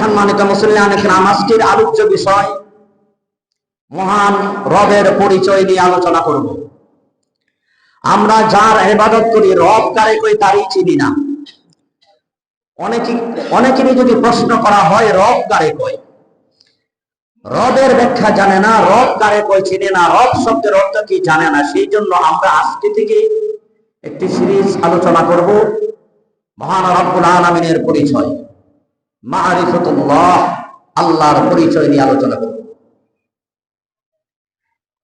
সম্মানিত মুসলিয়ান ইকরাম, আজকের আলোচ্য বিষয় মহান রবের পরিচয় নিয়ে আলোচনা করব। আমরা যার ইবাদত করি, রব কারে কই তারই চিনি না। অনেকেরই যদি প্রশ্ন করা হয় রব কারে কই, রবের ব্যাখ্যা জানে না, রব কারে কই চিনে না, রব শব্দের অর্থ কি জানে না। সেই জন্য আমরা আজকে থেকে একটি সিরিজ আলোচনা করব মহান রব্বুল আলামিনের পরিচয়, মারিফাতুল্লাহ, আল্লাহর পরিচয় নিয়ে আলোচনা করব।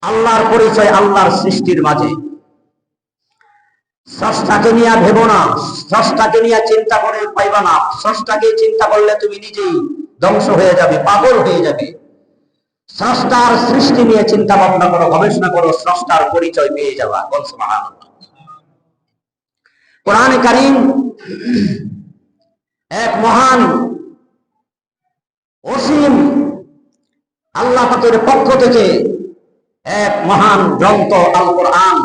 আল্লাহর পরিচয় আল্লাহর সৃষ্টির মাঝে। স্রষ্টাকে নিয়ে ভেবো না, স্রষ্টাকে নিয়ে চিন্তা করে পাইবা না। স্রষ্টাকে চিন্তা করলে তুমি নিজেই ধ্বংস হয়ে যাবে, পাগল হয়ে যাবে। স্রষ্টার সৃষ্টি নিয়ে চিন্তা ভাবনা করো, গবেষণা করো, স্রষ্টার পরিচয় পেয়ে যাবা। সুবহানাল্লাহ। কোরআনে কারীম এক মহান অসীম আল্লাহ পাকের পক্ষ থেকে এক মহান গ্রন্থ আল কোরআন।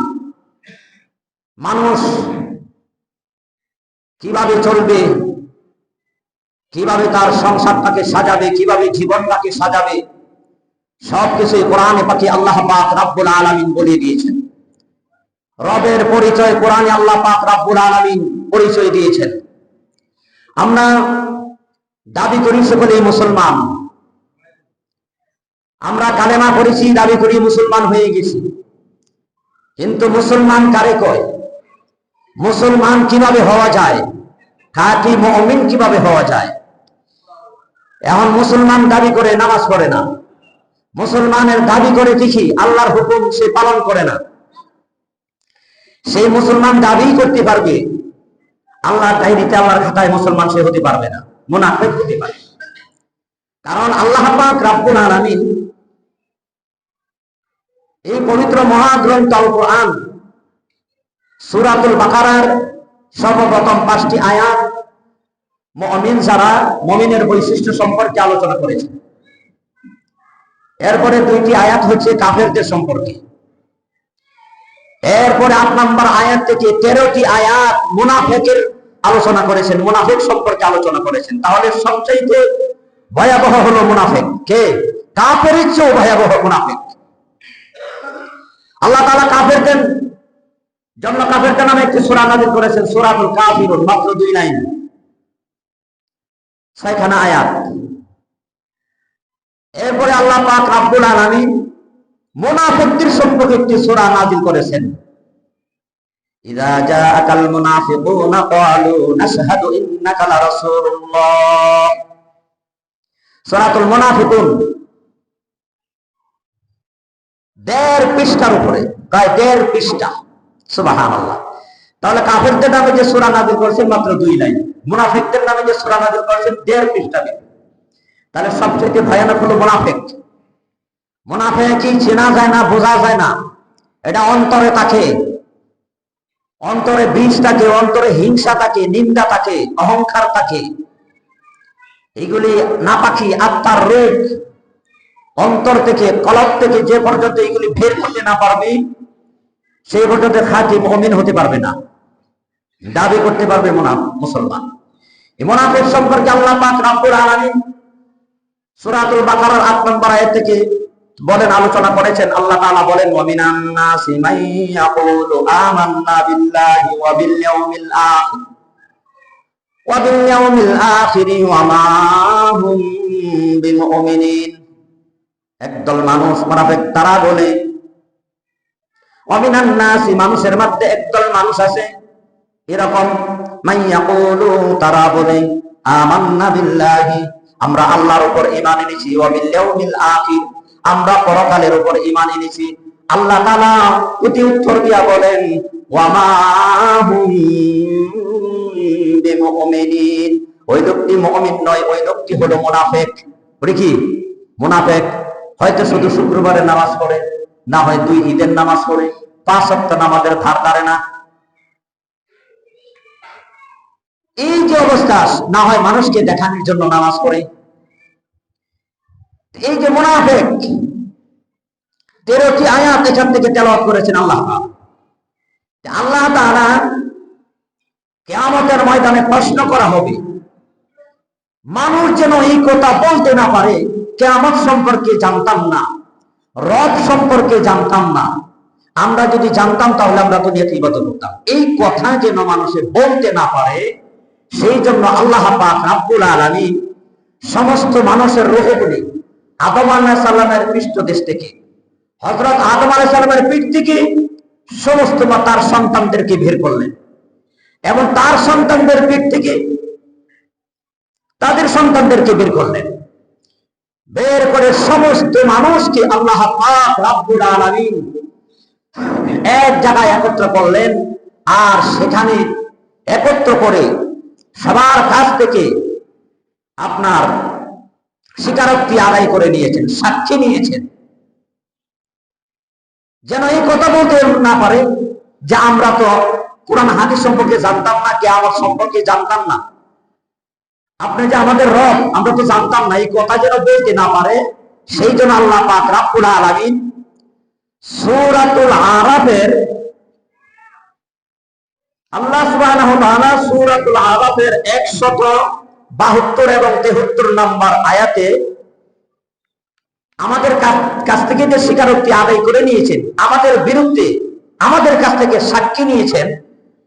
মানুষ কিভাবে চলবে, কিভাবে তার সংসারটাকে সাজাবে, কিভাবে জীবনটাকে সাজাবে, সবকিছুই কোরআনে পাকে আল্লাহ পাক রব্বুল আলামিন বলে দিয়েছেন। রবের পরিচয় কোরআনে আল্লাহ পাক রব্বুল আলামিন পরিচয় দিয়েছেন। আমরা দাবি করি সকলেই মুসলমান, আমরা কালেমা পড়েছি, দাবি করি মুসলমান হয়ে গেছি। কিন্তু মুসলমান কারে কয়? মুসলমান কিভাবে হওয়া যায়? খাঁটি মুমিন কিভাবে হওয়া যায়? এখন মুসলমান দাবি করে নামাজ পড়ে না, মুসলমানের দাবি করে দেখি আল্লাহর হুকুম সে পালন করে না। সেই মুসলমান দাবি করতে পারবে, আল্লাহর ডায়েরিতে আল্লাহর খাতায় মুসলমান সে হতে পারবে না, মুনাফিক হতে পারে। কারণ আল্লাহ পাক রব্বুল আলামিন এই পবিত্র মহাগ্রন্থ আল কোরআন সূরাতুল বাকারার সর্বপ্রথম 5টি আয়াত মুমিন যারা, মুমিনের বৈশিষ্ট্য সম্পর্কে আলোচনা করেছে। এরপরে 2টি আয়াত হচ্ছে কাফেরদের সম্পর্কে। এরপরে 8 নম্বর আয়াত থেকে 13টি আয়াত মুনাফিকের আলোচনা করেছেন, মুনাফিক সম্পর্কে আলোচনা করেছেন। তাহলে সবচেয়ে ভয়াবহ হলো মুনাফিক। কে? কাফেরের চেয়ে ভয়াবহ মুনাফিক। আল্লাহ তাআলা কাফেরদের জন্য কাফেরদের নামে একটি সূরা নাযিল করেছেন, সূরাতুল কাফিরুন, মাত্র 2 লাইন, 6খানা আয়াত। এরপরে আল্লাহ পাক রব্বুল আলামিন মুনাফিকদের সম্পর্কে একটি সূরা নাযিল করেছেন। ইযা জাআকাল মুনাফিকুনা ক্বালু নাশহাদু ইন্নাকা লারাসূলুল্লাহ। সূরাতুল মুনাফিকুন 1.5 পৃষ্ঠার উপরে, প্রায় 1.5 পৃষ্ঠা। সুবহানাল্লাহ। তাহলে কাফেরদের নামে যে সূরা নাযিল করেছেন মাত্র 2 লাইন, মুনাফিকদের নামে যে সূরা নাযিল করেছেন 1.5 পৃষ্ঠা। তাহলে সবচেয়ে ভয়ানক হলো মুনাফিক। মুনাফিকই চেনা যায় না, বোঝা যায় না। এটা অন্তরে থাকে, অন্তরে বিষ থাকে, অন্তরে হিংসা থাকে, নিন্দা থাকে, অহংকার থাকে। এগুলি নাপাকি আত্মার রোগ। অন্তর থেকে, কলব থেকে যে পর্যন্ত এগুলি বের করতে না পারবে, সেই পর্যন্ত খাঁটি মুমিন হতে পারবে না, দাবি করতে পারবে মুসলমান। এই মুনাফিক সম্পর্কে আল্লাহ পাক রব্বুল আলামিন সূরাতুল বাকারার 8 নম্বর আয়াত থেকে বলেন, আলোচনা করেছেন। আল্লাহ তাআলা বলেন, ওয়া মিনান নাসি মান ইয়াকুলু আমান্না বিল্লাহি ওয়া বিল ইয়াউমিল আখির ওয়া মা হুম বিমুমিনিন। একদল মানুষ মুনাফিক, তারা বলে, ওয়া মিনান নাসি, মানুষের মধ্যে একদল মানুষ আছে এরকম, মান ইয়াকুলু, তারা বলে, আমান্না বিল্লাহি, আমরা আল্লাহর উপর ঈমান এনেছি, ওয়া বিল ইয়াউমিল আখির, আমরা পরকালের উপর ঈমান এনেছি। আল্লাহ তাআলা প্রতি উত্তর দিয়া বলেন, ওয়া মা হুম বিমুমিনিন, ওই লোকটি মুমিন নয়, ওই লোকটি হলো মুনাফিক। বলি কি? মুনাফিক হয়তো শুধু শুক্রবারে নামাজ পড়ে, না হয় 2 ঈদের নামাজ পড়ে, 5 ওয়াক্ত নামাজের ধার ধারে না। এই যে অবস্থা, না হয় মানুষকে দেখানোর জন্য নামাজ পড়ে। এই যে মুনাফিক, 13টি আয়াত এখান থেকে তেলাওয়াত করেছেন আল্লাহ তাআলা। আল্লাহ তাআলা কিয়ামতের ময়দানে প্রশ্ন করা হবে মানুষ যেন এই কথা বলতে না পারে কিয়ামত সম্পর্কে জানতাম না, রব সম্পর্কে জানতাম না। আমরা যদি জানতাম তাহলে আমরা তো নিয়ে ইবাদত করতাম। এই কথা যেন মানুষে বলতে না পারে, সেই জন্য আল্লাহ পাক রব্বুল আলামিন সমস্ত মানুষের রূহগুলি আদম আলাইহিস সালামের পৃষ্ঠদেশ থেকে, হযরত আদম আলাইহিস সালামের পিঠ থেকে সমস্ত তার সন্তানদেরকে বের করলেন এবং তার সন্তানদের পিঠ থেকে তাদের সন্তানদেরকে বের করলেন। বের করে সমস্ত মানুষকে আল্লাহ পাক রব্বুল আলামিন এক জায়গায় একত্র করলেন, আর সেখানে একত্র করে সবার কাছ থেকে আপনার স্বীকারোক্তি আদায় করে নিয়েছেন, সাক্ষী নিয়েছেন, যেন এই কথা বলতে না পারে যে আমরা তো কোরআন হাদিস সম্পর্কে জানতাম না, কিয়ামত সম্পর্কে জানতাম না, আপনি যে আমাদের রব আমরা তো জানতাম না, এই কথা যেন বলতে না পারে। সেই জন্য আল্লাহ পাক রব্বুল আলামিন সূরাতুল আরাফের আল্লাহ সুবহানাহু ওয়া তাআলা সূরাতুল আরাফের 172 এবং 73 নম্বর আয়াতে আমাদের কাছ থেকে যে স্বীকারোক্তি আদায় করে নিয়েছেন, আমাদের বিরুদ্ধে আমাদের কাছ থেকে সাক্ষী নিয়েছেন,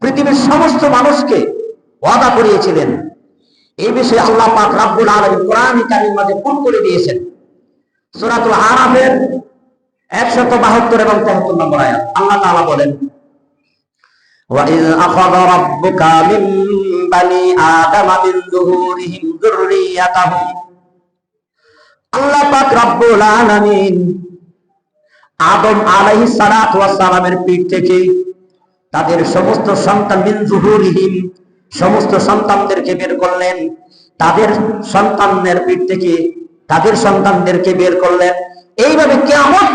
পৃথিবীর সমস্ত মানুষকে ওয়াদা করিয়েছিলেন, এই বিষয়ে আল্লাহ পাক রব্বুল আলামিন কোরআন কারীমের মধ্যে পূর্ণ করে দিয়েছেন। সূরাতুল আরাফের 172 এবং 73 নম্বর আয়াত আল্লাহ তাআলা বলেন, وَإِذْ أَخَذَ رَبُّكَ مِنْ بَنِي آدَمَ مِنْ ظُهُورِهِمْ ذُرِّيَّتَهُمْ, আল্লাহ পাক রব্বুল আলামিন আদম আলাইহিস সালাতু ওয়াস সালামের পিঠ থেকে তাদের সমস্ত সন্তান, মিন যুহুরিহিম সমস্ত সন্তানদেরকে বের করলেন, তাদের সন্তানদের পিঠ থেকে তাদের সন্তানদেরকে বের করলেন। এইভাবে কিয়ামত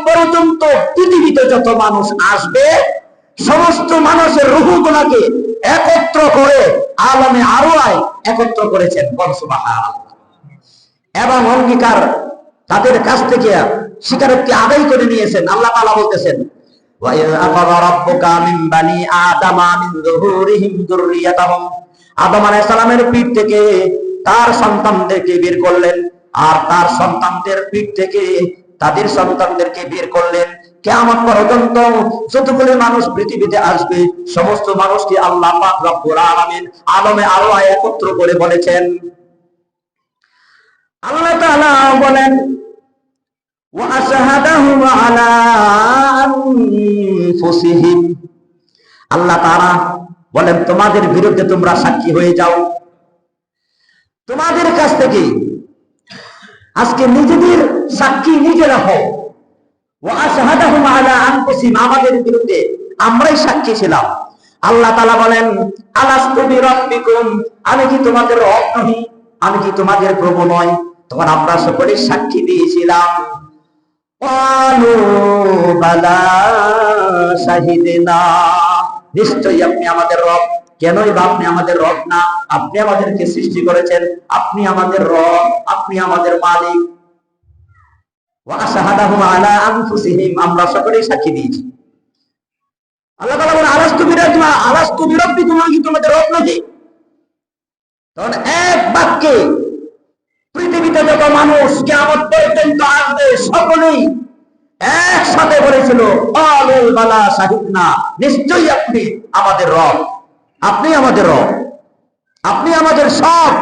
পর্যন্ত পৃথিবীতে যত মানুষ আসবে সমস্ত মানুষের রূহগুলোকে একত্র করে আলমে আরওয়ায় একত্র করেছেন, সুবহানাল্লাহ। এবং অঙ্গীকার তাদের কাছ থেকে স্বীকারোক্তি আদায় করে নিয়েছেন। আল্লাহ তাআলা বলতেছেন, وَإِذْ أَخَذَ رَبُّكَ مِنْ بَنِي آدَمَ مِنْ ظُهُورِهِمْ ذُرِّيَّتَهُمْ, আদম আলাইহিস সালামের পিঠ থেকে তার সন্তানদেরকে বের করলেন, আর তার সন্তানদের পিঠ থেকে তাদের সন্তানদেরকে বের করলেন। কিয়ামত পর্যন্ত যতগুলো মানুষ পৃথিবীতে আসবে সমস্ত মানুষকে আল্লাহ পাক রব্বুল আলামিন আলমে আরওয়ায় একত্র করে বলেছেন। আল্লাহ তাআলা বলেন, ওয়া আশহাদাহুম আলা আনফুসিহিম, আল্লাহ তাআলা বলেন তোমাদের বিরুদ্ধে তোমরা সাক্ষী হয়ে যাও। তোমাদের কাছ থেকে আজকে নিজেদের সাক্ষী নিজেরা হও। ওয়া আশহাদাহুম আলা আনফুসিহিম, আমাদের বিরুদ্ধে আমরাই সাক্ষী ছিলাম। আল্লাহ তাআলা বলেন, আলাস্তু বিরাব্বিকুম, আমি কি তোমাদের রব নই, আমি কি তোমাদের প্রভু নয়? তখন আমরা সকলে সাক্ষী দিয়েছিলাম। ক্বালু বালা শাহিদনা, নিশ্চয়ই আপনি আমাদের রব। কেনই বা আপনি আমাদের রব না? আপনি আমাদেরকে সৃষ্টি করেছেন, আপনি আমাদের রব, আপনি আমাদের মালিক। ওয়া আশহাদাহুম আলা আনফুসিহিম, আমরা সকলেই সাক্ষী দিয়েছি। আল্লাহ তাআলা বলেন, আলাস্তু বিরাব্বিকুম, কি তোমাদের রব নাকি? তখন এক বাক্যে পৃথিবীতে যত মানুষ কিয়ামত পর্যন্ত আসবে সকলেই একসাথে বলেছিল, ক্বালু বালা শাহিদনা, নিশ্চয়ই আপনি আমাদের রব, আপনি আমাদের রব, আপনি আমাদের সব,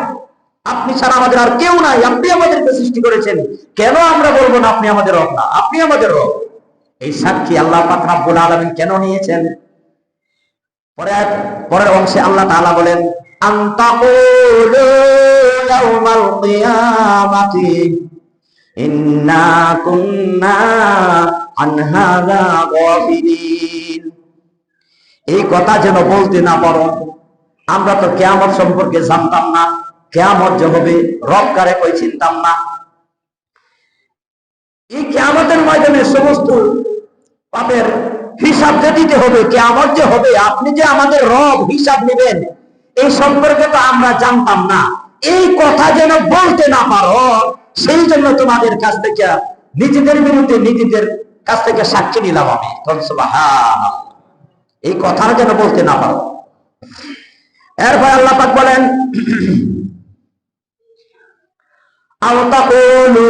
আপনি ছাড়া আমাদের আর কেউ নাই, আপনি আমাদেরকে সৃষ্টি করেছেন, কেন আমরা বলবো না আপনি আমাদের রব না? আপনি আমাদের রব। এই সাক্ষী আল্লাহ পাক রব্বুল আলামিন কেন নিয়েছেন? পরের অংশে আল্লাহ তাআলা বলেন, আনতাকুলু ইয়াউমাল কিয়ামাতি ইন্না কুন্না আন হাযা গাফিলিন, এই কথা যেন বলতে না পারো আমরা তো কিয়ামত সম্পর্কে জানতাম না, কিয়ামত যে হবে রব কারে কই চিনতাম না। এই কিয়ামতের ময়দানে সমস্ত পাপের হিসাব যে দিতে হবে, কিয়ামত যে হবে, আপনি যে আমাদের রব, হিসাব নেবেন, এই সম্পর্কে তো আমরা জানতাম না। এই কথা যেন বলতে না পারো, সেই জন্য তোমাদের কাছ থেকে নিজেদের বিরুদ্ধে নিজেদের কাছ থেকে সাক্ষী নিলাম আমি। সুবহানাল্লাহ, এই কথা যেন বলতে না পারো। এরপর আল্লাহ পাক বলেন, আও তাকুলু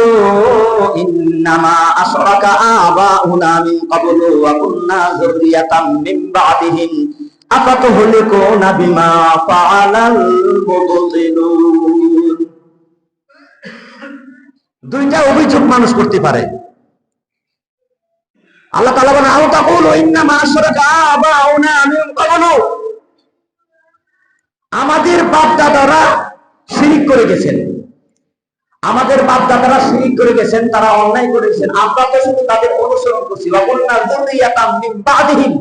ইন্নামা আশরাকা আবাউনা মিন ক্বাবলু ওয়া কুননা যুররিয়াতাম মিন বা'দিহিম আফাতুহলিকুনা বিমা ফাআলাল মুবতিলুন। দুইটা অভিযোগ মানুষ করতে পারে। আল্লাহ তাআলা বলেন আও তাকুলু ইন্নামা আশরাকা আবাউনা মিন ক্বাবলু, আমাদের বাপ দাদারা শিরিক করে গেছেন, আমাদের বাপ দাদারা শিরিক করে গেছেন, তারা অন্যায় করেছেন, আমরা তো শুধু তাদের অনুসরণ করছি। ওয়া কুননা যুররিয়াতাম মিন বা'দিহিম,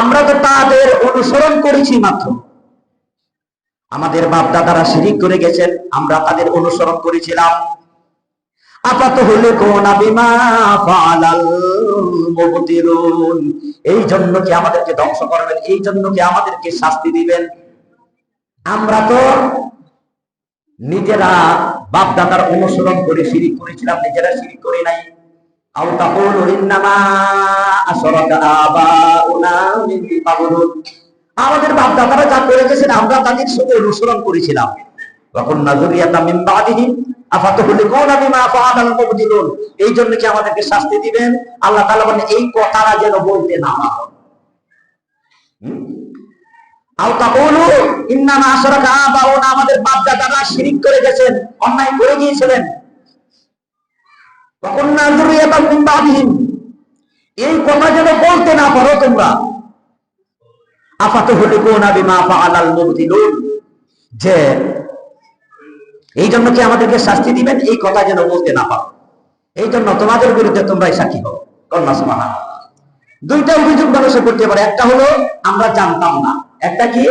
আমরা তো তাদের অনুসরণ করেছি মাত্র। আমাদের বাপ দাদারা শিরিক করে গেছেন, আমরা তাদের অনুসরণ করেছিলাম। আফাতুহলিকুনা বিমা ফাআলাল মুবতিলুন, এই জন্য কি আমাদেরকে ধ্বংস করবেন? এই জন্য কি আমাদেরকে শাস্তি দিবেন? আমরা তো নিজেরা বাপ দাদার অনুসরণ করে শিরিক করেছিলাম, নিজেরা শিরিক করি নাই। আও তাকুলু ইন্নামা আশরাকা আবাউনা মিন ক্বাবলু, আমাদের বাপ দাদারা যা করে গেছেন আমরা তাদের শুধু অনুসরণ করেছিলাম। ওয়া কুননা যুররিয়াতাম মিন বা'দিহিম আফাতুহলিকুনা বিমা ফাআলাল মুবতিলুন, এই জন্য কি আমাদেরকে শাস্তি দিবেন? আল্লাহ তাআলা বলেন এই কথাটা যেন বলতে না পারো। আও তাকুলু ইন্নামা আশরাকা আবাউনা, আমাদের বাপ দাদারা শিরিক করে গেছেন, অন্যায় করে গিয়েছিলেন। ওয়া কুননা যুররিয়াতাম মিন বা'দিহিম, এই কথা যেন বলতে না পারো তোমরা। আফাতুহলিকুনা বিমা ফাআলাল মুবতিলুন, যে এই জন্য কি আমাদেরকে শাস্তি দিবেন, এই কথা যেন বলতে না পারো, এই জন্য তোমাদের বিরুদ্ধে তোমরাই সাক্ষী হও। কন্যা সুবহানাল্লাহ। দুইটা অভিযোগ মানুষে করতে পারে, একটা হলো আমরা জানতাম না, একটা কি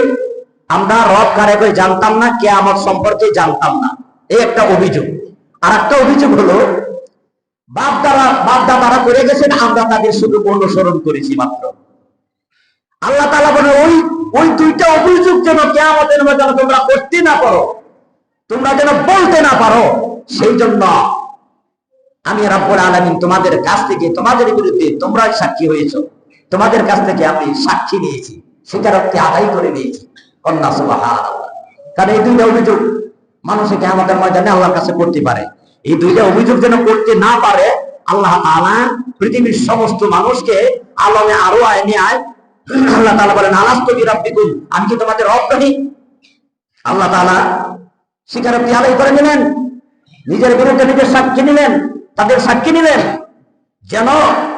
আমরা রব কারে কই জানতাম না, কিয়ামত সম্পর্কে জানতাম না, এই একটা অভিযোগ। আর একটা অভিযোগ হলো বাপ দাদারা করে গেছেন, আমরা তাদের শুধু অনুসরণ করেছি মাত্র। আল্লাহ তাআলা বলে ওই দুইটা অভিযোগ যেন কিয়ামতের ময়দানে তোমরা করতে না পারো, তোমরা যেন বলতে না পারো, সেই জন্য আমি রব্বুল আলামিন তোমাদের কাছ থেকে, তোমাদের বিরুদ্ধে তোমরা সাক্ষী হয়েছো, তোমাদের কাছ থেকে আমি সাক্ষী নিয়েছি, স্বীকারোক্তি আদায় করে নিয়েছি। কন্যা সুবহানাল্লাহ। কারণ এই দুইটা অভিযোগ মানুষে কিয়ামতের ময়দানে আল্লাহর কাছে করতে পারে। এই দুইটা অভিযোগ যেন করতে না পারে, আল্লাহ তাআলা পৃথিবীর সমস্ত মানুষকে আলমে আরো নিয়ে আয়। আল্লাহ তাআলা বলেন আলাস্তু বিরাব্বিকুম, আমি কি তোমাদের রব নই? আল্লাহ তাআলা স্বীকারোক্তি আদায় করে নিলেন, নিজের বিরুদ্ধে নিজের সাক্ষী নিলেন, তাদের সাক্ষী নিলেন, যেন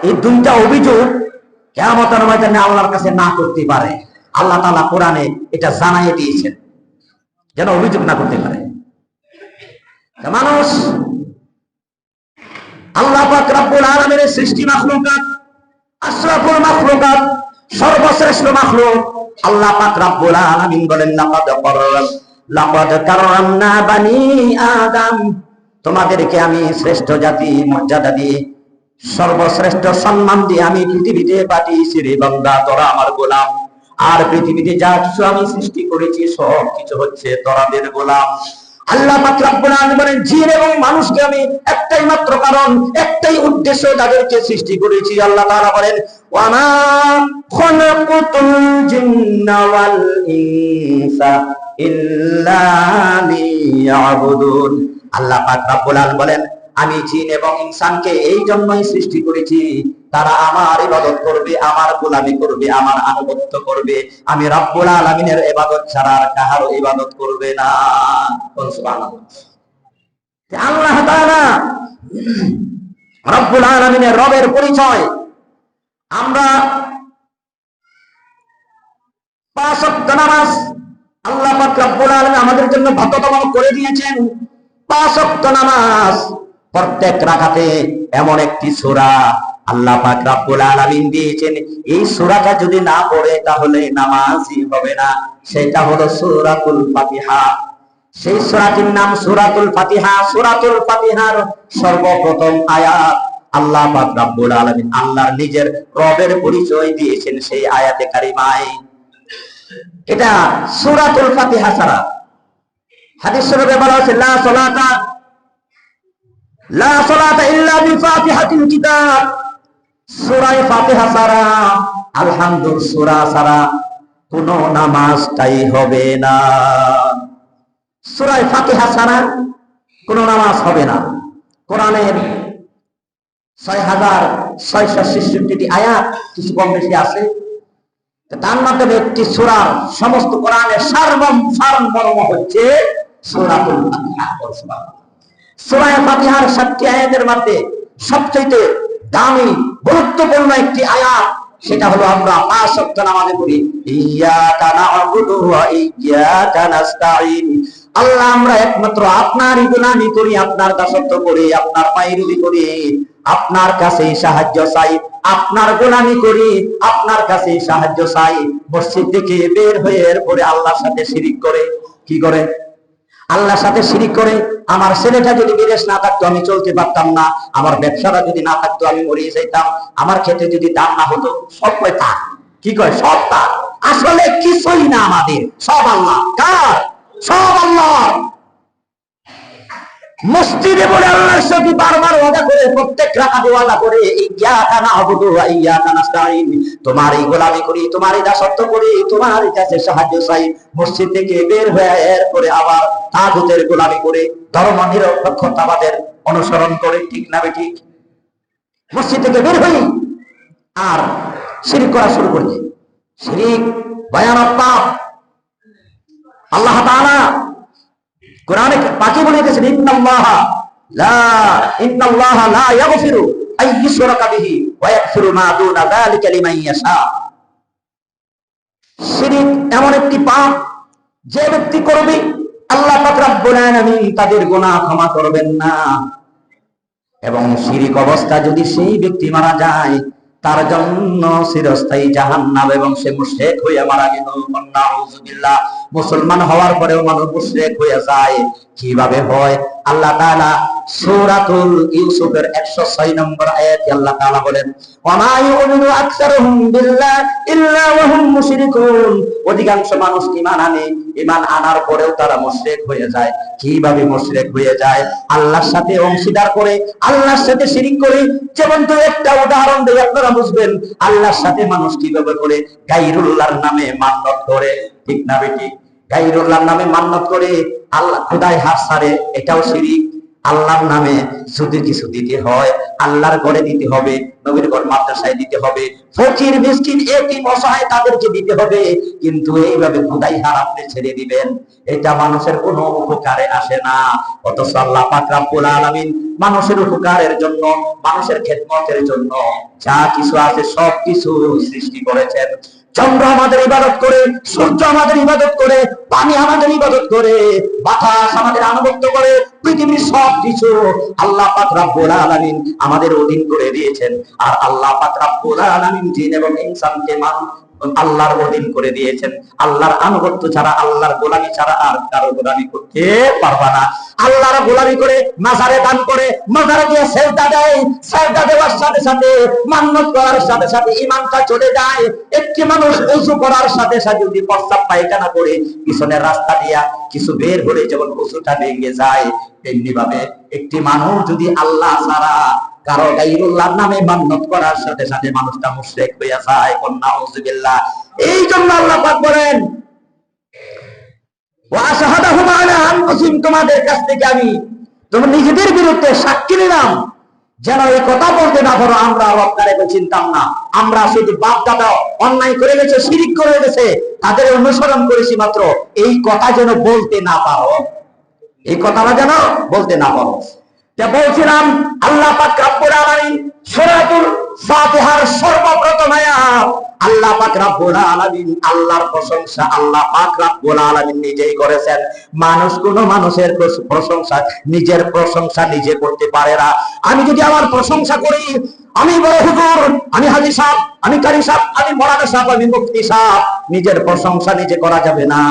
এই দুইটা অভিযোগ কিয়ামতের ময়দানে আল্লাহর কাছে না করতে পারে। আল্লাহ তাআলা কোরআনে এটা জানাই দিয়েছেন, যেন অভিযোগ না করতে পারে মানুষ। আল্লাহ পাক রব্বুল আলামিনের সৃষ্টি মাখলুকাত, আশরাফুল মাখলুকাত, সর্বশ্রেষ্ঠ মাখলুক। আল্লাহ পাক রব্বুল আলামিন বলেন লাকাদ কাররামনা বানি আদম, তোমাদেরকে আমি শ্রেষ্ঠ জাতি মর্যাদা দিয়ে, সর্বশ্রেষ্ঠ সম্মান দিয়ে আমি পৃথিবীতে পাঠিয়েছি রে বান্দা, তোরা আমার গোলাম। আর পৃথিবীতে যা কিছু আমি সৃষ্টি করেছি সব কিছু হচ্ছে তোরাদের গোলাম। আল্লাহ পাক রব্বুল আলামিন বলেন জিন এবং মানুষকে আমি একটাই মাত্র কারণ, একটাই উদ্দেশ্য তাদেরকে সৃষ্টি করেছি। আল্লাহ তাআলা বলেন ওয়া মা খালাকুতুল জিন্না ওয়াল ইনসা ইল্লা লিয়াবুদুন। আল্লাহ পাক রব্বুল আলামিন বলেন আমি জিন এবং ইনসানকে এই জন্যই সৃষ্টি করেছি, তারা আমার ইবাদত করবে, আমার গোলামি করবে, আমার আনুগত্য করবে। আমি রব্বুল আলামিনের ইবাদত ছাড়া আর কারো ইবাদত করবে না। সুবহানাল্লাহ। আল্লাহ তাআলা রব্বুল আলামিনের রবের পরিচয় আমরা 5 ওয়াক্ত নামাজ আল্লাহ পাক রব্বুল আলামিন আমাদের জন্য বাধ্যতামূলক করে দিয়েছেন। 5 ওয়াক্ত নামাজ, প্রত্যেক রাকাতে এমন একটি সূরা আল্লাহ পাক রব্বুল আলামিন দিয়েছেন, এই সূরাটা যদি না পড়ে তাহলে নামাজই হবে না। সেটা হলো সূরাতুল ফাতিহা। সেই সূরাটির নাম সূরাতুল ফাতিহা। সূরাতুল ফাতিহার সর্বপ্রথম আয়াত আল্লাহ পাক রব্বুল আলামিন আল্লাহর নিজের রবের পরিচয় দিয়েছেন সেই আয়াতে কারিমায়। এটা সূরাতুল ফাতিহা ছাড়া হাদিস শরীফে বলা আছে লা সালাতা ইল্লা বিফাতিহাতিল কিতাব, সূরা ফাতিহা ছাড়া, আলহামদুলিল্লাহ সূরা ছাড়া কোনো নামাজটাই হবে না। সূরা ফাতিহা ছাড়া কোনো নামাজ হবে না। কোরআনের ৬,৬৬৬টি আয়াত কিছু কম বেশি আছে, তার মাধ্যমে একটি সূরার সমস্ত কোরআনের সারমর্ম হচ্ছে সূরাতুল ফাতিহা। সূরা ফাতিহার ৭টি আয়াতের মধ্যে সবচেয়ে দামি গুরুত্বপূর্ণ একটি আয়াত, সেটা হলো আমরা ৫ ওয়াক্ত নামাজে পড়ি ইয়্যাকা না'বুদু ওয়া ইয়্যাকা নাস্তাঈন। আল্লাহ, আমরা একমাত্র আপনারই গোলামি করি, আপনার দাসত্ব করি, আপনার পায়রুবি করি, আপনার কাছে সাহায্য চাই, আপনার গোলামি করি, আপনার কাছে সাহায্য চাই। মসজিদ থেকে বের হয়ে এরপরে আল্লাহর সাথে শিরিক করে, কি করে? আল্লাহর সাথে শিরিক করে। আমার ছেলেটা যদি বিদেশ না থাকতো আমি চলতে পারতাম না, আমার ব্যবসাটা যদি না থাকতো আমি মরিয়ে যাইতাম, আমার ক্ষেতে যদি দাম না হতো, সব কয় তার। কি কয়? সব তার। আসলে কিছুই না, আমাদের সব আল্লাহ। কার? সব আল্লাহ। মসজিদে বলে আল্লাহর সাথে বারবার ওয়াদা করে, প্রত্যেক রাকাতে ওয়াদা করে ইয়্যাকা না'বুদু ওয়া ইয়্যাকা নাস্তাঈন, তোমারই গোলামি করি, তোমারই দাসত্ব করি, তোমার কাছে সাহায্য চাই। মসজিদ থেকে বের হয়ে এরপরে আবার তাগুতের গোলামি করে, ধর্ম নিরপেক্ষতাবাদের অনুসরণ করে, ঠিক না ঠিক? মসজিদ থেকে বের হই আর শিরক করা শুরু করে দেয়। শিরক ভয়ানক পাপ। আল্লাহ তাআলা কোরআনে পাকি বলে দিয়েছেন ইন্নাল্লাহা লা ইয়াগফিরু আন ইউশরাকা বিহি ওয়া ইয়াগফিরু মা দুনা যালিকা লিমান ইয়াশা। শিরক এমন একটি পাপ, যে ব্যক্তি করবে আল্লাহ পাক রব্বুল আলামিন তাদের গুনাহ ক্ষমা করবেন না। এবং শিরক অবস্থা যদি সেই ব্যক্তি মারা যায়, তার জন্য চিরস্থায়ী জাহান্নাম, এবং সে মুশরিক হয়ে মারা গেল। নাউযুবিল্লাহ। মুসলমান হওয়ার পরেও মানুষ মুশরিক হয়ে যায়। কিভাবে হয়? আল্লাহ তাআলা সূরাতুল ইউসুফের ১০৬ নম্বর আয়াতে আল্লাহ তাআলা বলেন, ওয়া মা ইউমিনু আকসারুহুম বিল্লাহি ইল্লা ওয়া হুম মুশরিকুন। অধিকাংশ মানুষ ঈমান আনে, ঈমান আনার পরেও তারা মুশরিক হয়ে যায়। কিভাবে মুশরিক হয়ে যায়? আল্লাহর সাথে অংশীদার করে, আল্লাহর সাথে শিরিক করে। যেমন তো একটা উদাহরণ দেই, আপনারা বুঝবেন আল্লাহর সাথে মানুষ কিভাবে করে। গায়রুল্লাহর নামে মান্নত করে, ঠিক না বেটি? গায়রুল্লাহর নামে মান্নত করে, আল্লাহ খোদায় হাত ছাড়ে, এটাও শিরিক। আল্লাহর নামে যদি কিছু দিতে হয়, আল্লাহর ঘরে দিতে হবে, নবীর ঘর মাদ্রাসায় দিতে হবে, ফকির মিসকিন এতিম অসহায় তাদেরকে দিতে হবে। কিন্তু এইভাবে খোদাই হাত আপনি ছেড়ে দিবেন, এটা মানুষের কোনো উপকারে আসে না। অথচ আল্লাহ পাক রব্বুল আলামিন মানুষের উপকারের জন্য, মানুষের খেদমতের জন্য যা কিছু আছে সব কিছু সৃষ্টি করেছেন। চন্দ্র আমাদের ইবাদত করে, সূর্য আমাদের ইবাদত করে, পানি আমাদের ইবাদত করে, বাতাস আমাদের আনুগত্য করে, পৃথিবীর সব কিছু আল্লাহ পাক রব্বুল আলামিন আমাদের অধীন করে দিয়েছেন। আর আল্লাহ পাক রব্বুল আলামিন জিন এবং ইনসানকে আল্লাহর অধীন করে দিয়েছেন। আল্লাহর আনুগত্য ছাড়া, আল্লাহর গোলামি ছাড়া আর কারো গোলামি করতে পারবা না। আল্লাহর গোলামি করে, মাজারে দান করে, মাজারে গিয়ে সেজদা দেয়, সেজদা দেওয়ার সাথে সাথে, মান্নত করার সাথে সাথে ঈমানটা চলে যায়। একটি মানুষ ওযু করার সাথে সাথে যদি প্রস্রাব পায়খানা করে পিছনের রাস্তা দিয়া কিছু বের হলে যেমন ওযুটা ভেঙে যায়, তেমনি ভাবে একটি মানুষ যদি আল্লাহ ছাড়া কারো গায়রুল্লাহর নামে মান্নত করার সাথে সাথে মানুষটা মুশরিক হয়ে যায়। নাউযুবিল্লাহ। এই জন্য আল্লাহ পাক বলেন, ওয়া আশহাদাহুম আলা আনফুসিহিম, তোমাদের কাছ থেকে আমি তোমার নিজেদের বিরুদ্ধে সাক্ষী নিলাম, যেন এই কথা বলতে না পারো আমরা রবকে চিনতাম না, আমরা শুধু বাপ দাদা অন্যায় করে গেছে, শিরিক করে গেছে, তাদের অনুসরণ করেছি মাত্র, এই কথা যেন বলতে না পারো, এই কথাটা যেন বলতে না পারো। বলছিলাম আল্লাহ পাক রব্বুল আলামিন সূরাতুল ফাতিহার সর্বপ্রথম আয়াত, আল্লাহ পাক রব্বুল আলামিন আল্লাহর প্রশংসা আল্লাহ পাক রব্বুল আলামিন নিজেই করেছেন। মানুষ কোন মানুষের প্রশংসা, নিজের প্রশংসা নিজে করতে পারে না। আমি যদি আমার প্রশংসা করি, আমি বড় হুজুর, আমি হাজী সাহেব, আমি কারি সাহেব, আমি মাওলানা সাহেব, আমি মুফতি সাহেব, নিজের প্রশংসা নিজে করা যাবে না।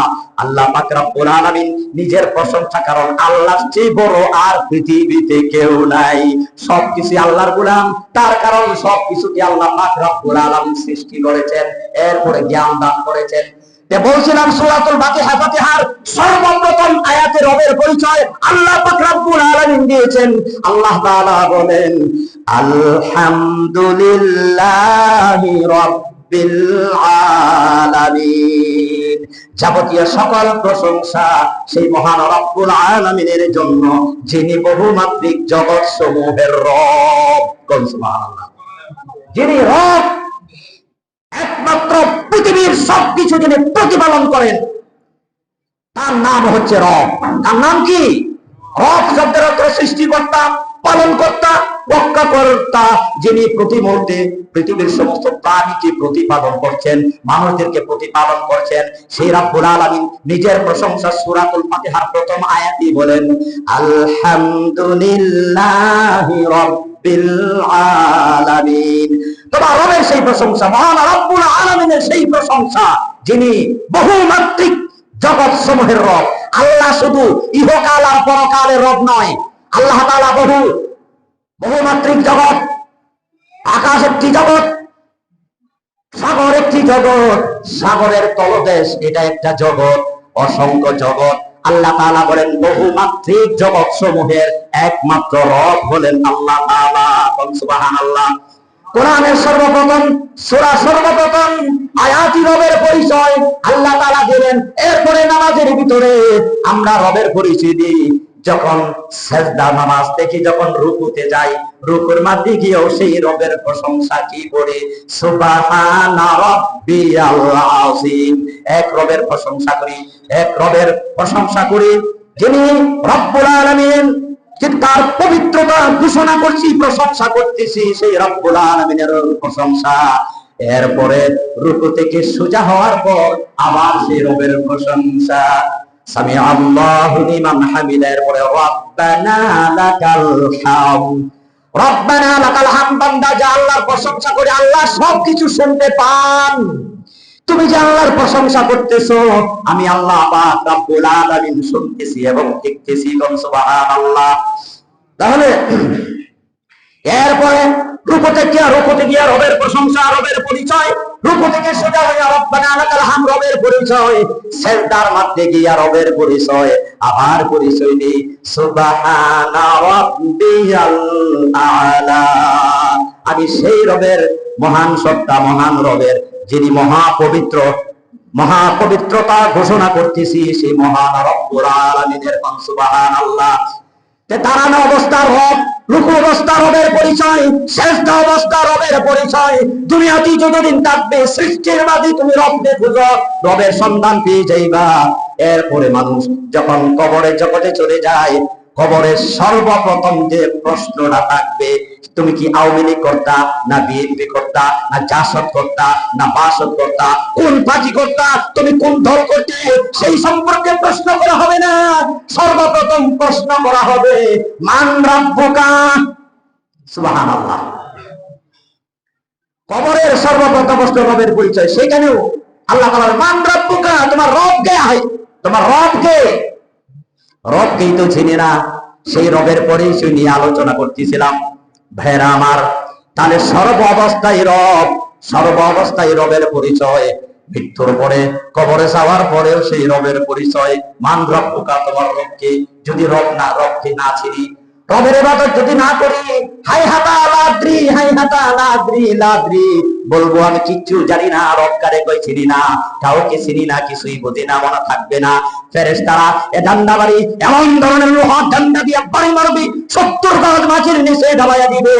আল্লাহ পাক রব্বুল আলামিন নিজের প্রশংসা, কারণ আল্লাহর চেয়ে বড় আর পৃথিবীতে কেউ নাই। সবকিছু আল্লাহর গোলাম, তার কারণ সবকিছুকে আল্লাহ পাক রব্বুল আলামিন সৃষ্টি করেছেন, এরপরে জ্ঞান দান করেছেন। বলছিলাম সূরাতুল ফাতিহার সর্বপ্রথম আয়াতে রবের পরিচয় আল্লাহ পাক রব্বুল আলামিন দিয়েছেন। আল্লাহ তাআলা বলেন, আলহামদুলিল্লাহি রাব্বিল আলামিন। যাবতীয় সকল প্রশংসা সেই মহান রব্বুল আলামিনের জন্য, যিনি বহুমাত্রিক জগৎ সমূহের রব। সুবহানাল্লাহ। যিনি রব, একমাত্র পৃথিবীর সবকিছু যিনি প্রতিপালন করেন, তার নাম হচ্ছে রব। তার নাম কি? রব শব্দের অর্থ সৃষ্টিকর্তা, পালনকর্তা, রক্ষাকর্তা, যিনি প্রতি মুহূর্তে পৃথিবীর সমস্ত প্রাণীকে প্রতিপালন করছেন, মানুষদেরকে প্রতিপালন করছেন। সেই রব্বুল আলামিন নিজের প্রশংসা সূরাতুল ফাতিহার প্রথম আয়াতই বলেন, আলহামদুলিল্লাহি রাব্বিল আলামিন। তোমার রবের সেই প্রশংসা, মহান রব্বুল আলামিনের সেই প্রশংসা, যিনি বহুমাত্রিক জগৎ সমূহের রব। আল্লাহ শুধু ইহকাল আর পরকালের রব নয়, আল্লাহ তাআলা বহুমাত্রিক জগৎ। আকাশ একটি জগৎ, সাগর একটি জগৎ, সাগরের তলদেশ এটা একটা জগৎ, অসংখ্য জগৎ। আল্লাহ তাআলা বলেন বহুমাত্রিক জগৎ সমূহের একমাত্র রব হলেন আল্লাহ তাআলা। সুবহানাল্লাহ। কোরআনের সর্বপ্রথম সূরা, সর্বপ্রথম আয়াতি রবের পরিচয় আল্লাহ তাআলা দিলেন। এরপরে নামাজের ভিতরে আমরা রবের পরিচয় দিই। যখন সেজদা নামাজ থেকে যখন রুকুতে যাই, রুকুর মধ্যে গিয়েও সেই রবের প্রশংসা কি করি? সুবহানা রাব্বিয়াল আযীম। এক রবের প্রশংসা করি, এক রবের প্রশংসা করি, যিনি রব্বুল আলামিন। তার পবিত্রতা ঘোষণা করছি, প্রশংসা করতেছি সেই রব্বুল আলামিনের প্রশংসা। এরপরে রুকু থেকে সোজা হওয়ার পর আবার সেই রবের প্রশংসা, সামি আল্লাহু লিমান হামিদা। এরপরে রব্বানা লাকাল হামদ, রব্বানা লাকাল হামদ। বান্দা যে আল্লাহর প্রশংসা করে, আল্লাহ সবকিছু শুনতে পান। তুমি যে আল্লাহর প্রশংসা করতেছো, আমি আল্লাহ পাক রব্বুল আলামিন শুনতেছি এবং দেখতেছি। সুবহানাল্লাহ। তাহলে এরপরে রুকুতে গিয়ে রবের প্রশংসা, রবের পরিচয়। রুকু থেকে সোজা হয়ে রব্বানা লাকাল হামদ, রবের পরিচয়। সিজদার মধ্যে গিয়ে রবের পরিচয়, আবার পরিচয় নেই সুবহানা রাব্বিয়াল আ'লা। আমি সেই রবের মহান সত্তা, মহান রবের, যিনি মহাপবিত্র, মহাপবিত্রতা ঘোষণা করতেছি সেই মহান রব্বুল আলামিনের। সুবহানাল্লাহ। দাঁড়ানো অবস্থা রব, রুকু অবস্থা রবের পরিচয়, সিজদা অবস্থা রবের পরিচয়। দুনিয়াতে যতদিন থাকবে সৃষ্টির মাঝে তুমি রবকে খুঁজো, রবের সন্ধান পেয়ে যাইবা। এরপরে মানুষ যখন কবরের জগতে চলে যায়, কবরের সর্বপ্রথম যে প্রশ্নটা থাকবে, তুমি কি আওয়ামী লীগ করতা, না বিএনপি করতা, না জাসদ করতা, না বাসদ করতা, কোন পার্টি করতা, তুমি কোন দল করতে, সেই সম্পর্কে প্রশ্ন করা হবে না। সর্বপ্রথম প্রশ্ন করা হবে মান রাব্বুকা। সুবহানাল্লাহ। কবরের সর্বপ্রথম প্রশ্ন রবের পরিচয়। সেখানেও আল্লাহ তাআলা মান রাব্বুকা, তোমার রব কে? তোমার রব কে? রবকেই তো চিনি না, সেই রবের পরিচয় নিয়ে আলোচনা করতেছিলাম ভাইরা আমার। তাহলে সর্ব অবস্থায় রব, সর্ব অবস্থায় রবের পরিচয়। মৃত্যুর পরে কবরে যাওয়ার পরেও সেই রবের পরিচয়। মান রব্বুকা, তোমার রবকে। যদি রবকে না চিনি, রবের ইবাদত যদি না করি, হাই হাতা লাদ্রি, হাই হাতা লাদ্রি, লাদ্রি বলবো আমি কিচ্ছু জানি না, রব কারে কই চিনি না, কাউকে চিনি না, কিছুই বুঝি না, মনে থাকবে না। ফেরেশতারা এ ডান্ডা বাড়ি, এমন ধরনের লোহার ডান্ডা দিয়ে বাড়ি মারবি, 70 গজ মাটির নিচে ঢালাইয়া দিবে।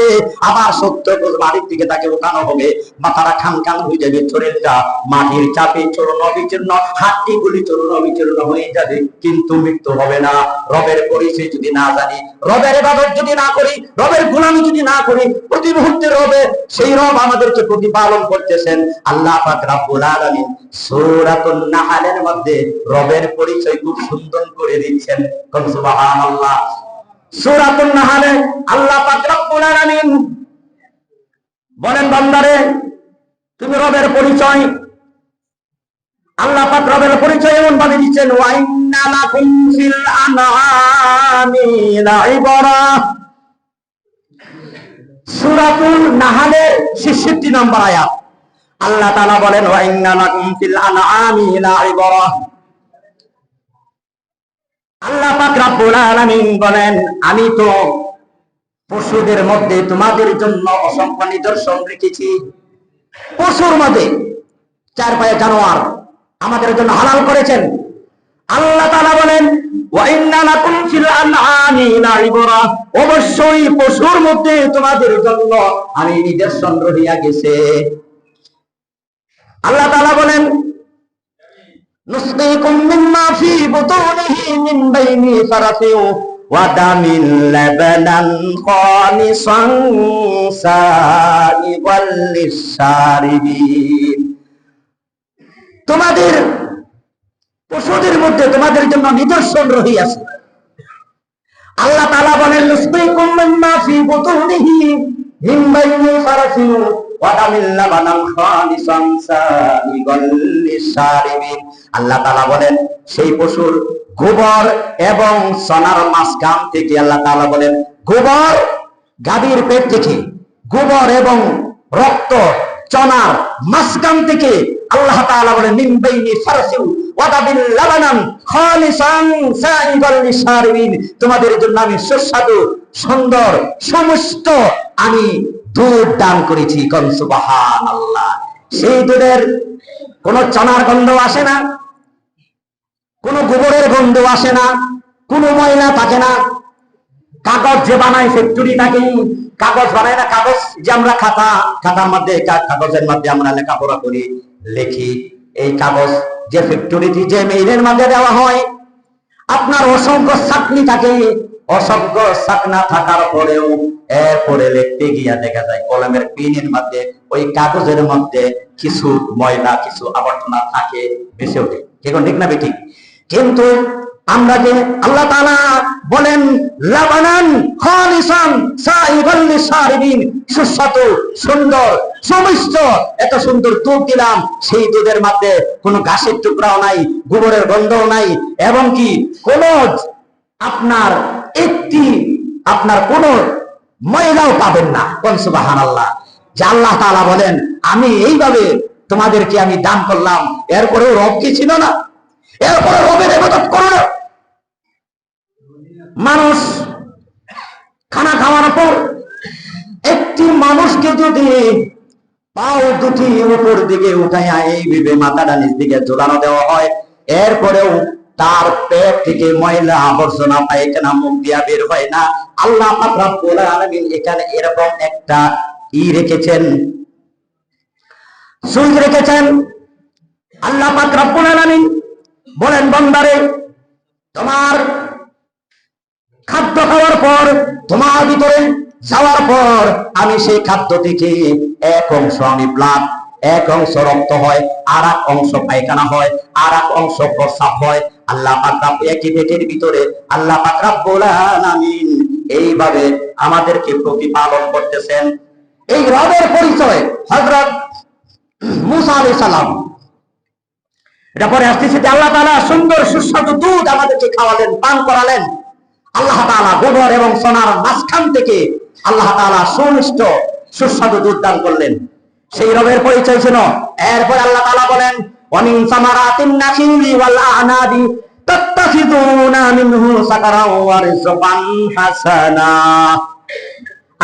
আবার 70 গজ মাটির দিকে তাকে উঠানো হবে, মাথাটা খান খান হয়ে যাবে, শরীরটা মাটির চাপে চূর্ণ বিচূর্ণ, হাড্ডিগুলি চূর্ণ বিচূর্ণ হয়ে যাবে, কিন্তু মৃত্যু হবে না। রবের পরিচয় যদি না জানি, রবের ইবাদত যদি না করি, রবের গোলামি যদি না করি, প্রতি মুহূর্তে রবে সেই রব আমাদেরকে প্রতিপালন করতেছেন। আল্লাহ পাক রব্বুল আলামিন সূরাতুন নাহলের মধ্যে রবের পরিচয় খুব সুন্দর করে দিচ্ছেন। সুবহানাল্লাহ। সূরাতুন নাহলে আল্লাহ পাক রব্বুল আলামিন বলেন, বান্দারে তুমি রবের পরিচয়, আল্লাহ পাক রবের পরিচয় এমন ভাবে দিচ্ছেন, ওয়া ইন্না লাকুম ফিল আনআমি লাইবরা। সূরাতুল নাহলের 66 নম্বর আয়াত। আল্লাহ তাআলা বলেন, ওয়া ইন্না লাকুম ফিল আনআমি লাইবরা। আল্লাহ পাক রব্বুল আলামিন বলেন, আমি তো পশুদের মধ্যে তোমাদের জন্য অসংখ্য নিদর্শন রেখেছি। পশুর মধ্যে 4 পায়ে জানোয়ার, আমাদের জন্য হালাল করেছেন। আল্লাহ তাআলা বলেন ওয়া ইন্না লাকুম ফিল আনআমি লাইবরা, অবশ্যই পশুর মধ্যে তোমাদের জন্য আমি নিদর্শন রহিয়া গেছে। আল্লাহ তাআলা বলেন নুসকিকুম মিম্মা ফি বুতুনিহি মিন বাইনি ফারাসিউ ওয়া দামিন লাবানান খালিসান সাইগাল লিশারিবিন, তোমাদের পশুদের মধ্যে তোমাদের জন্য নিদর্শন রহিয়াছে। আল্লাহ তাআলা বলেন নুসকিকুম মিম্মা ফি বুতুনিহি মিন বাইনি ফারাসিউ ওয়া দামিন লাবানান খালিসান সাইগাল লিশারিবিন। আল্লাহ তাআলা বলেন সেই পশুর গোবর এবং সোনার মাঝখান থেকে, আল্লাহ তাআলা বলেন গোবর গাভীর পেট থেকে, গোবর এবং রক্ত চনার মাঝখান থেকে আল্লাহ তাআলা বলেন মিন বাইনি ফারসিউ ওয়া দাবিল লাবানান খালিসান সাইগাল লিশারিবিন, তোমাদের জন্য আমি সুস্বাদু সুন্দর সমস্ত আমি দুধ দান করেছি। কোন সুবহানাল্লাহ। সেই দুধের কোন চনার গন্ধ আসে না, কোন গোবরের গন্ধ আসে না, কোন ময়লা থাকে না। কাগজ যে বানায় ফ্যাক্টরি থাকে, কাগজ বানায় না, কাগজ যে আমরা খাতার মধ্যে কাগজের মধ্যে আমরা লেখাপড়া করি লেখি, এই কাগজ যে ফ্যাক্টরিতে যে মেইলের মধ্যে দেওয়া হয়, আপনার অসংখ্য চাকনি থাকে, অসংখ্য চাকনা থাকার পরেও এরপরে লিখতে গিয়া দেখা যায় কলমের পেনের মধ্যে ওই কাগজের মধ্যে কিছু ময়লা কিছু আবর্জনা থাকে, বেঁচে ওঠে। ঠিক না বেঠিক? কিন্তু আমরা যে আল্লাহ তাআলা বলেন লাবানান খালিসান সাইগাল লিশারিবিন, সুস্বাদু সুন্দর সমস্ত এত সুন্দর দুধ দিলাম, সেই দুধের মধ্যে কোনো ঘাসের টুকরাও নাই, গোবরের গন্ধও নাই, এবং কি কোন আপনার একটি আপনার কোন ময়লাও পাবেন না। কোন সুবহানাল্লাহ। যে আল্লাহ তাআলা বলেন আমি এইভাবে তোমাদেরকে আমি দান করলাম, এরপরেও রব কি ছিল না? এরপরে রবের ইবাদত করো না। মানুষ খানা খাওয়ার পর একটি মানুষকে যদি পাও দুটি উপর দিকে উঠাইয়া এইভাবে মাথাটা নিচ দিকে ঝোলানো দেওয়া হয়, এরপরেও তার পেট থেকে ময়লা আবর্জনা পায়খানা মুখ দিয়া বের হয় না। আল্লাহ পাক রব্বুল আলামিন এখানে এরকম একটা রেখেছেন, সুইচ রেখেছেন। আল্লাহ পাক রব্বুল আলামিন বলেন বান্দারে, তোমার খাদ্য খাওয়ার পর তোমার ভিতরে যাওয়ার পর আমি সেই খাদ্য থেকে এক অংশ আমি ব্লাড, এক অংশ রক্ত হয়, আর এক অংশ পায়খানা হয়, আর এক অংশ প্রস্রাব হয়। আল্লাহ পাক একই পেটের ভিতরে আল্লাহ পাক রব্বুল আলামিন এইভাবে আমাদেরকে প্রতিপালন করতেছেন। এই রবের পরিচয় হযরত মুসা আলাইহিস সালাম, এটা পরে আসতেছে যে আল্লাহ তাআলা সুন্দর সুস্বাদু দুধ আমাদেরকে খাওয়ালেন, পান করালেন। আল্লাহ তাআলা গোবর এবং সোনার মাঝখান থেকে আল্লাহ তাআলা সুমিষ্ট সুস্বাদু দুধ দান করলেন। সেই রবের পরিচয় ছিল। এরপর আল্লাহ তাআলা বলেন ওয়ামিন সামারাতিন নাখিলি ওয়াল আনাবি তাত্তাখিযুনা মিনহু সাকারাও ওয়া রিজকান হাসানা।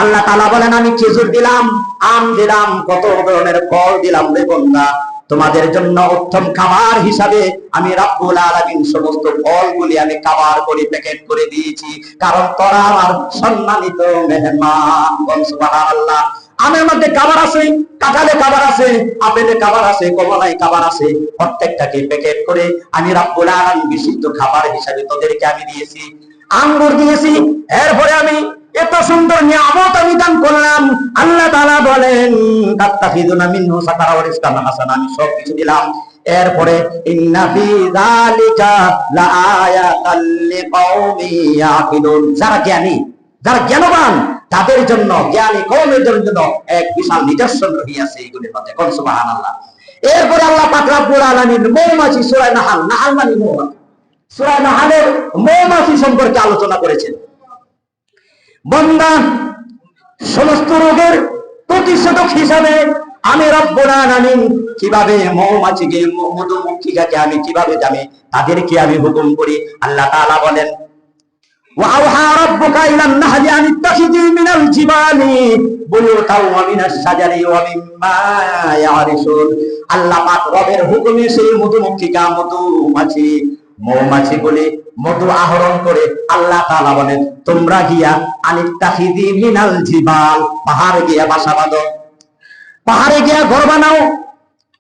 আল্লাহ তাআলা বলেন আমি খেজুর দিলাম, আম দিলাম, কত ধরনের ফল দিলাম রে বান্দা, তোমাদের জন্য উত্তম খাবার হিসাবে আমি রব্বুল আলামিন সমস্ত ফলগুলি আমি খাবার করে প্যাকেট করে দিয়েছি, কারণ তোরা আমার সম্মানিত মেহমান। সুবহানাল্লাহ। আমের মধ্যে খাবার আছে, কাঁঠালে খাবার আছে, আপেলে খাবার আছে, কমলায় খাবার আছে, প্রত্যেকটাকে প্যাকেট করে আমি রব্বুল আলামিন বিশুদ্ধ খাবার হিসাবে তোদেরকে আমি দিয়েছি। আঙ্গুর দিয়েছি, এরপরে আমি এত সুন্দর নিয়ামত আমি দান করলাম। আল্লাহ তাআলা বলেন তাত্তাখিযুনা মিনহু সাকারা ওয়া রিজকান হাসানা, আমি সব কিছু দিলাম। এরপরে ইন্না ফি যালিকা লাআয়াতাল লিকাওমি ইয়াকিলুন, যারা জ্ঞানী, যারা জ্ঞানবান তাদের জন্য, জ্ঞানী কওমের জন্য এক বিশাল নিদর্শন রহিয়াছে এইগুলির মধ্যে। কোন সুবহানাল্লাহ। এরপরে আল্লাহ পাক রব্বুল আলামিন মৌমাছি, সূরা নাহাল, নাহাল মানে মৌমাছি, সূরা নাহালের মৌমাছি সম্পর্কে আলোচনা করেছেন। বান্দা সমস্ত রোগের প্রতিষেধক হিসাবে আমি রব্বুল আলামিন কিভাবে মৌমাছিকে, মধুমক্ষিকাকে আমি কিভাবে জানি তাদেরকে আমি হুকুম করি। আল্লাহ তাআলা বলেন وأوحى ربك إلى النحل أن اتخذي من الجبال بيوتا ومن الشجر ومما يعرشون আল্লাহ পাক রবের হুকুমে সেই মধুমক্ষিকা মৌমাছি গুলি মধু আহরণ করে আল্লাহ তাআলা বলেন তোমরা গিয়া আনিত্তাখিদি মিনাল জিবাল পাহাড়ে গিয়া বাসা বাঁধো, পাহাড়ে গিয়া ঘর বানাও।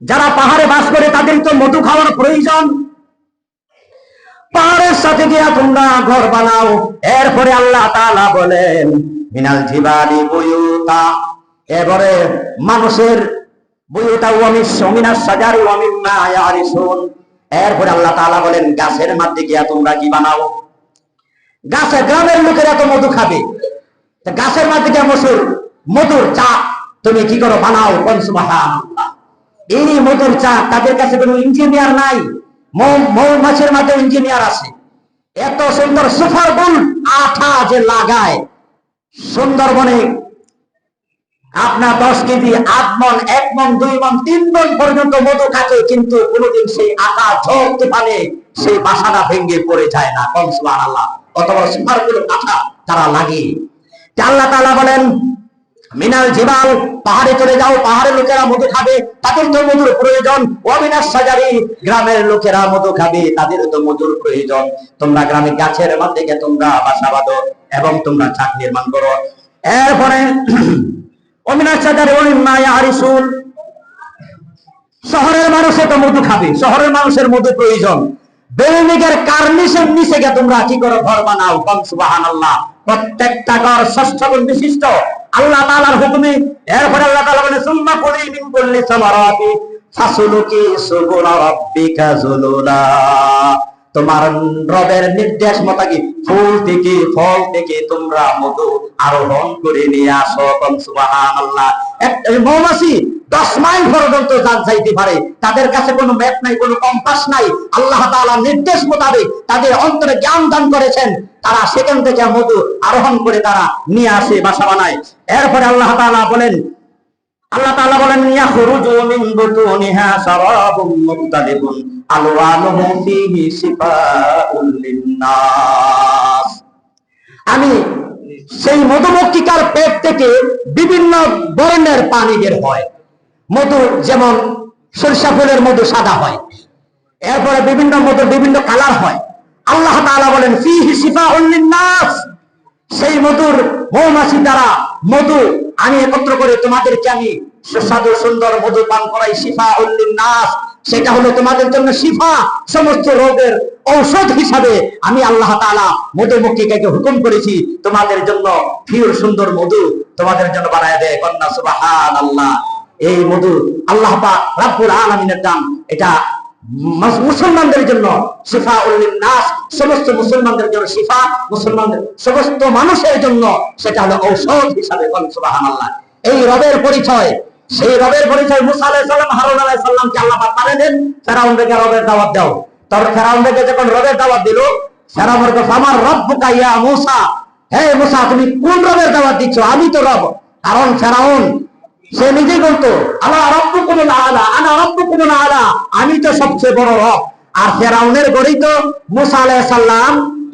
যারা পাহাড়ে বাস করে তাদের তো মধু খাওয়ার প্রয়োজন, পাহাড়ের সাথে গিয়া তোমরা ঘর বানাও। এরপরে আল্লাহ তাআলা বলেন মিনাল জিবালি বুয়ুতা, এবারে মানুষের বুয়ুতা মিনাস শাজারি ওয়া মিম্মা ইয়ারিসুন। এরপরে আল্লাহ তাআলা বলেন গাছের মধ্যে গিয়া তোমরা কি বানাও, গাছে গ্রামের লোকেরা তো মধু খাবে, গাছের মধ্যে গিয়া মধুর চা তুমি কি করো বানাও। সুবহানাল্লাহ। এই মধুর চা, তাদের কাছে কোনো ইঞ্জিনিয়ার নাই, মৌমাছির মধ্যে ইঞ্জিনিয়ার আছে। এত সুন্দর সুপার গুল আঠা যে লাগায় সুন্দরবনে আপনার 10 কেজি 8 মণ 1 মণ 2 মণ 3 মণ পর্যন্ত মধু খাচ্ছে, কিন্তু কোনোদিন সেই আঠা ঝড় তুফানে সেই বাসাটা ভেঙে পড়ে যায় না। সুবহানাল্লাহ। কত বড় সুপার গুল আঠা তারা লাগে। আল্লাহ তাআলা বলেন মিনাল জিবাল, পাহাড়ে চলে যাও, পাহাড়ের লোকেরা মধু খাবে, তাদের তো মধুর প্রয়োজন। ওয়া মিনাস শাজারি, গ্রামের লোকেরা মধু খাবে, তাদের তো মধুর প্রয়োজন। তোমরা গ্রামে গাছের মধ্যে গিয়ে তোমরা বাসা বাঁধো এবং তোমরা ছাদ নির্মাণ করো। এরপরে ওয়া মিনাস শাজারি ওয়া মিম্মা ইয়ারিসুন, শহরের মানুষে তো মধু খাবে, শহরের মানুষের মধু প্রয়োজন। বিল্ডিংয়ের কার্নিশের নিচে গিয়ে তোমরা কি করো ঘর বানাও। সুবহানাল্লাহ। প্রত্যেকটা ঘর 6 গুণ বিশিষ্ট আল্লাহ তাআলার হুকুমে। এরপর আল্লাহ তাআলা বলেন সুম্মা কুলি মিন কুল্লি সামারাতি ফাসলুকি সুবুলা রাব্বিকা যুলুলা, তোমার রবের নির্দেশ মোতাবেক ফুল থেকে ফল থেকে তোমরা মধু আরোহণ করে নিয়ে আসো। সুবহানাল্লাহ। একটা মৌমাছি 10 মাইল পর্যন্ত যাইতে পারে, তাদের কাছে কোনো ম্যাপ নাই, কোনো কম্পাস নাই। আল্লাহ তাআলার নির্দেশ মোতাবেক তাদের অন্তরে জ্ঞান দান করেছেন, তারা সেখান থেকে মধু আরোহণ করে তারা নিয়ে আসে, বাসা বানায়। এরপরে আল্লাহ তাআলা বলেন ইয়াখরুজু মিন বুতুনিহা শারাবুম মুখতালিফুন আলওয়ানুহু ফীহি শিফাউল লিন্নাস। আমি সেই মধুমক্ষিকার পেট থেকে বিভিন্ন বর্ণের পানি বের হয়। মধু যেমন সরিষা ফুলের মধু সাদা হয়, এরপরে বিভিন্ন মধুর বিভিন্ন কালার হয়। আল্লাহ তাআলা বলেন ফীহি শিফাউল লিন্নাস, সেই মধুর মৌমাছি দ্বারা মধু আমি একত্র করে তোমাদেরকে আমি সুস্বাদু সুন্দর মধু পান করাই। শিফাউল লিন্নাস, সেটা হলো তোমাদের জন্য শিফা, সমস্ত রোগের ঔষধ হিসাবে আমি আল্লাহ তাআলা মধুমক্ষিকাকে হুকুম করেছি তোমাদের জন্য পিওর সুন্দর মধু তোমাদের জন্য বানায় দেয়। কন্যা সুবহানাল্লাহ। এই মধু আল্লাহ পাক রব্বুল আলামিনের দান, এটা মুসলমানদের জন্য শিফাউল লিন্নাস, সমস্ত মুসলমানদের জন্য শিফা, মুসলমানদের সমস্ত মানুষের জন্য সেটা হলো ঔষধ হিসাবে। সুবহানাল্লাহ। এই রবের পরিচয়, সেই রবের পরিচয় মুসা আলাইহিস সালাম হারুন আলাইহিস সালামকে আল্লাহ পাক পাঠিয়ে দেন, ফেরাউনকে রবের দাওয়াত দাও। তখন ফেরাউনকে যখন রবের দাওয়াত দিল, ফেরাউন বলল ফামার রব্বুকা ইয়া মুসা, হে মুসা তুমি কোন রবের দাওয়াত দিচ্ছ? আমি তো রব। কারণ ফেরাউন সে নিজেই বলতো আনা রাব্বুকুমুল আলা, আনা রাব্বুকুমুল আলা, আমি তো সবচেয়ে বড় রব। আর ফেরাউনের গড়েই তো মুসা আলাইহিস সালাম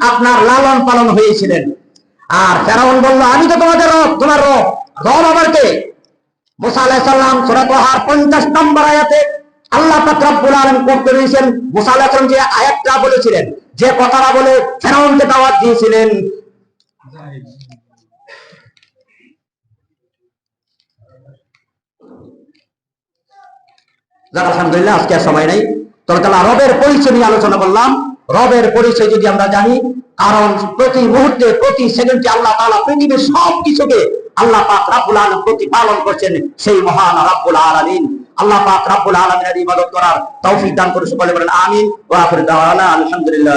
আপনার লালন পালন হয়েছিলেন। আর ফেরাউন বলল আমি তো তোমাদের রব, তোমার রব আবার কে? মুসা আলাইহিস সালাম সূরা তাহার 50 নম্বর আয়াতে আল্লাহ পাক রব্বুল আলামিন করতে দিয়েছেন, মুসা আলাইহিস সালাম যে আয়াতটা বলেছিলেন, যে কথাটা বলে ফেরাউনকে দাওয়াত দিয়েছিলেন, আলহামদুলিল্লাহ আজকে আর সময় নাই। তাহলে রবের পরিচয় নিয়ে আলোচনা করলাম। রবের পরিচয় যদি আমরা জানি, কারণ প্রতি মুহূর্তে প্রতি সেকেন্ডে আল্লাহ তাআলা পৃথিবীর সবকিছুকে আল্লাহ পাক রব্বুল আলামিন প্রতিপালন করছেন সেই মহান রব্বুল আলামিন। আল্লাহ পাক রব্বুল আলামিনের ইবাদত করার তৌফিক দান করুন। সকলে বলেন আমিন। ওয়া আখিরু দাওয়ানা আলহামদুলিল্লাহ।